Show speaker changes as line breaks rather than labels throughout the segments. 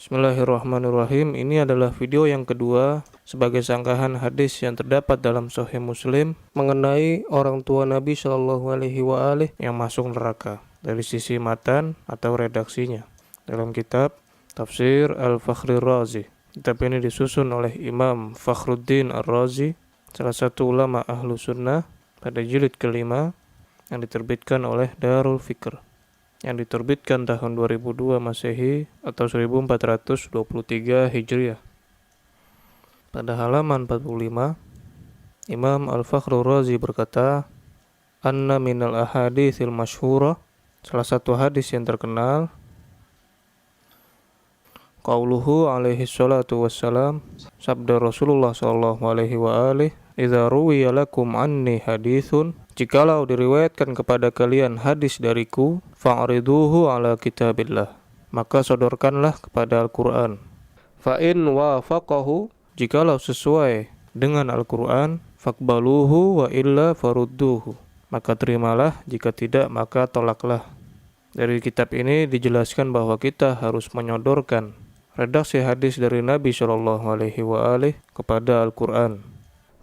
Bismillahirrahmanirrahim. Ini adalah video yang kedua sebagai sanggahan hadis yang terdapat dalam Sahih Muslim mengenai orang tua Nabi Shallallahu Alaihi Wasallam yang masuk neraka dari sisi matan atau redaksinya dalam kitab Tafsir Al-Fakhri Razi. Kitab ini disusun oleh Imam Fakhruddin Ar-Razi, salah satu ulama ahlu sunnah, pada jilid kelima yang diterbitkan oleh Darul Fikr, yang diterbitkan tahun 2002 Masehi atau 1423 Hijriah. Pada halaman 45, Imam Al-Fakhrur Razi berkata, "Anna minal ahaditsil masyhurah", salah satu hadis yang terkenal, qauluhu alaihi salatu wassalam, sabda Rasulullah sallallahu alaihi wa alihi, "Idza ruwiya lakum anni hadithun", jikalau diriwayatkan kepada kalian hadis dariku, fa'riduhu ala kitabillah, maka sodorkanlah kepada Al-Quran. Fa'in wafaqahu, jikalau sesuai dengan Al-Quran, faqbaluhu wa illa farudduhu, maka terimalah, jika tidak maka tolaklah. Dari kitab ini dijelaskan bahwa kita harus menyodorkan redaksi hadis dari Nabi Shallallahu Alaihi Wasallam kepada Al-Quran.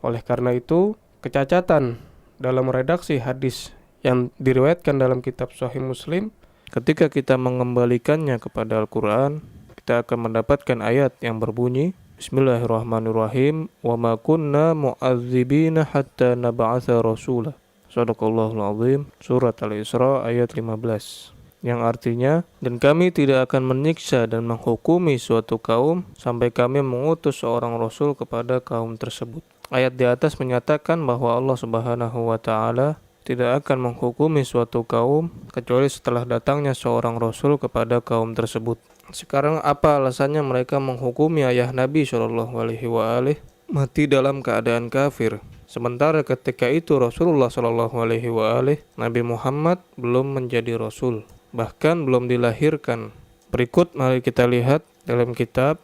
Oleh karena itu, kecacatan dalam redaksi hadis yang diriwayatkan dalam kitab Sahih Muslim, ketika kita mengembalikannya kepada Al-Quran, kita akan mendapatkan ayat yang berbunyi, Bismillahirrahmanirrahim, wa ma kunna mu'adzibina hatta nab'atha rasulah. Shadaqallahul azim. Surat Al-Isra ayat 15. Yang artinya, dan kami tidak akan menyiksa dan menghukumi suatu kaum sampai kami mengutus seorang rasul kepada kaum tersebut. Ayat di atas menyatakan bahwa Allah Subhanahu wa Ta'ala tidak akan menghukumi suatu kaum kecuali setelah datangnya seorang rasul kepada kaum tersebut. Sekarang apa alasannya mereka menghukumi ayah Nabi Shallallahu Alaihi Wasallam mati dalam keadaan kafir, sementara ketika itu Rasulullah Shallallahu Alaihi Wasallam, Nabi Muhammad, belum menjadi rasul, bahkan belum dilahirkan. Berikut mari kita lihat dalam kitab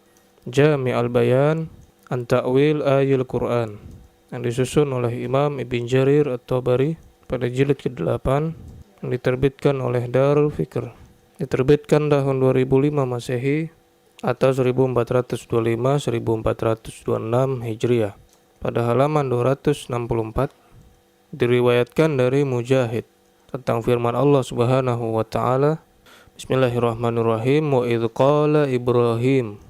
Jami' al-Bayan an Ta'wil Ayil Quran yang disusun oleh Imam Ibn Jarir At-Tabari pada jilid ke-8 yang diterbitkan oleh Darul Fikr, diterbitkan tahun 2005 Masehi atau 1425-1426 Hijriah. Pada halaman 264 diriwayatkan dari Mujahid tentang firman Allah Subhanahu wa Ta'ala, Bismillahirrahmanirrahim, wa idh qala Ibrahim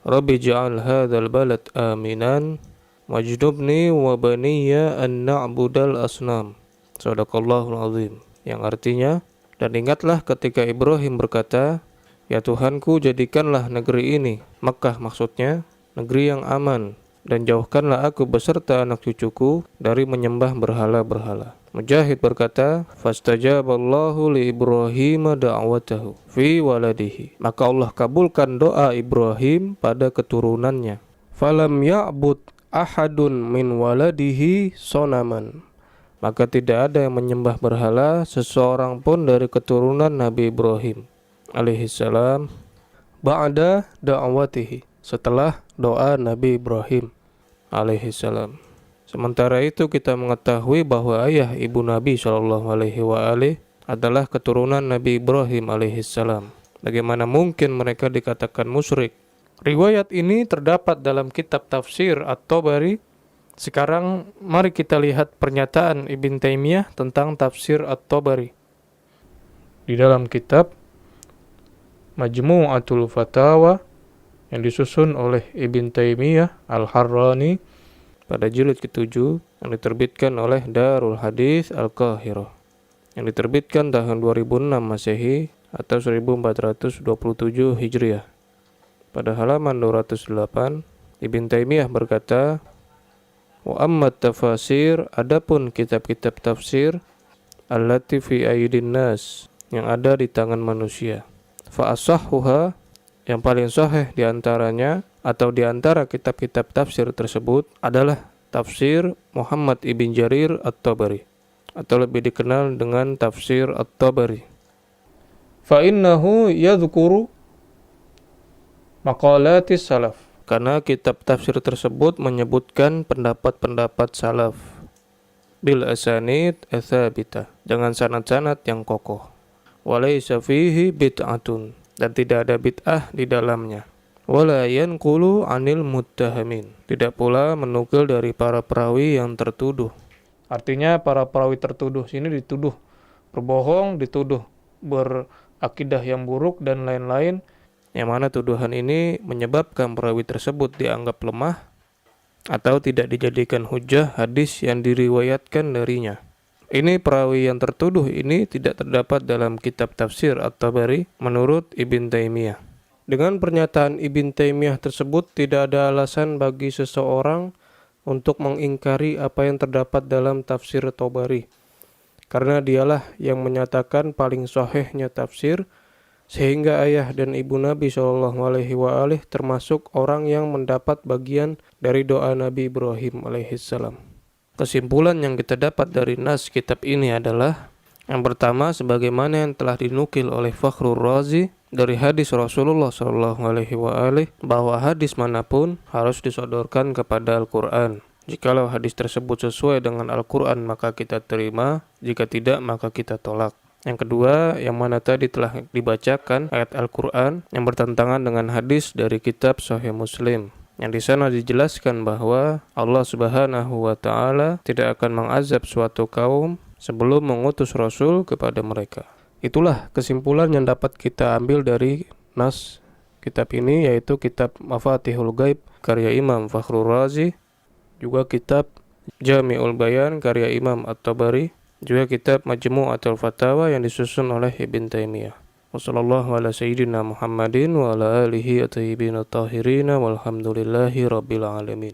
Rabbi ja'al hadzal balad aminan wajnubni wa baniya an na'budal asnam. Shadaqallahul azim. Yang artinya, dan ingatlah ketika Ibrahim berkata, ya Tuhanku, jadikanlah negeri ini, Makkah maksudnya, negeri yang aman, dan jauhkanlah aku beserta anak cucuku dari menyembah berhala-berhala. Mujahid berkata, fastajaballahu li Ibrahim da'watahu fi waladihi, maka Allah kabulkan doa Ibrahim pada keturunannya. Falam ya'bud ahadun min waladihi sonaman, maka tidak ada yang menyembah berhala seseorang pun dari keturunan Nabi Ibrahim alaihissalam ba'da da'watihi, setelah doa Nabi Ibrahim alaihissalam. Sementara itu kita mengetahui bahwa ayah ibu Nabi Shallallahu Alaihi Wasallam adalah keturunan Nabi Ibrahim alaihissalam. Bagaimana mungkin mereka dikatakan musyrik? Riwayat ini terdapat dalam kitab Tafsir At-Tabari. Sekarang mari kita lihat pernyataan Ibn Taimiyah tentang Tafsir At-Tabari. Di dalam kitab Majmu'atul Fatawa yang disusun oleh Ibn Taimiyah Al-Harrani pada jilid ke-7 yang diterbitkan oleh Darul Hadis Al-Qahirah, yang diterbitkan tahun 2006 Masehi atau 1427 Hijriah. Pada halaman 208, Ibn Taimiyah berkata, wa ammat tafasir, adapun kitab-kitab tafsir, allati fi aydin nas, yang ada di tangan manusia, fa asahhuha, yang paling sahih diantaranya atau diantara kitab-kitab tafsir tersebut adalah tafsir Muhammad Ibn Jarir At-Tabari, atau lebih dikenal dengan tafsir At-Tabari. Fa innahu yadhkuru maqalatis salaf, karena kitab tafsir tersebut menyebutkan pendapat-pendapat salaf, bil asanid athabita, dengan sanad-sanad yang kokoh, walaysa fihi bid'atun, dan tidak ada bid'ah di dalamnya. Wala yanqulu 'anil muttahamin. Tidak pula menukil dari para perawi yang tertuduh. Artinya para perawi tertuduh sini dituduh berbohong, dituduh berakidah yang buruk dan lain-lain, yang mana tuduhan ini menyebabkan perawi tersebut dianggap lemah atau tidak dijadikan hujjah hadis yang diriwayatkan darinya. Ini perawi yang tertuduh ini tidak terdapat dalam kitab tafsir At-Tabari menurut Ibn Taimiyah. Dengan pernyataan Ibn Taimiyah tersebut tidak ada alasan bagi seseorang untuk mengingkari apa yang terdapat dalam tafsir Tabari, karena dialah yang menyatakan paling sahihnya tafsir, sehingga ayah dan ibu Nabi SAW termasuk orang yang mendapat bagian dari doa Nabi Ibrahim alaihissalam. Kesimpulan yang kita dapat dari nas kitab ini adalah, yang pertama, sebagaimana yang telah dinukil oleh Fakhrur Razi dari hadis Rasulullah SAW, bahwa hadis manapun harus disodorkan kepada Al-Quran. Jikalau hadis tersebut sesuai dengan Al-Quran maka kita terima, jika tidak maka kita tolak. Yang kedua, yang mana tadi telah dibacakan ayat Al-Quran yang bertentangan dengan hadis dari kitab Sahih Muslim, yang di sana dijelaskan bahwa Allah Subhanahu wa Ta'ala tidak akan mengazab suatu kaum sebelum mengutus Rasul kepada mereka. Itulah kesimpulan yang dapat kita ambil dari nas kitab ini, yaitu kitab Mafatihul Ghaib karya Imam Fakhrur Razi, juga kitab Jami'ul Bayan karya Imam At-Tabari, juga kitab Majmu'atul Fatawa yang disusun oleh Ibn Taimiyah. Wassallallahu ala sayyidina Muhammadin wa ala alihi at-tayyibin at-tahirin walhamdulillahi rabbil alamin.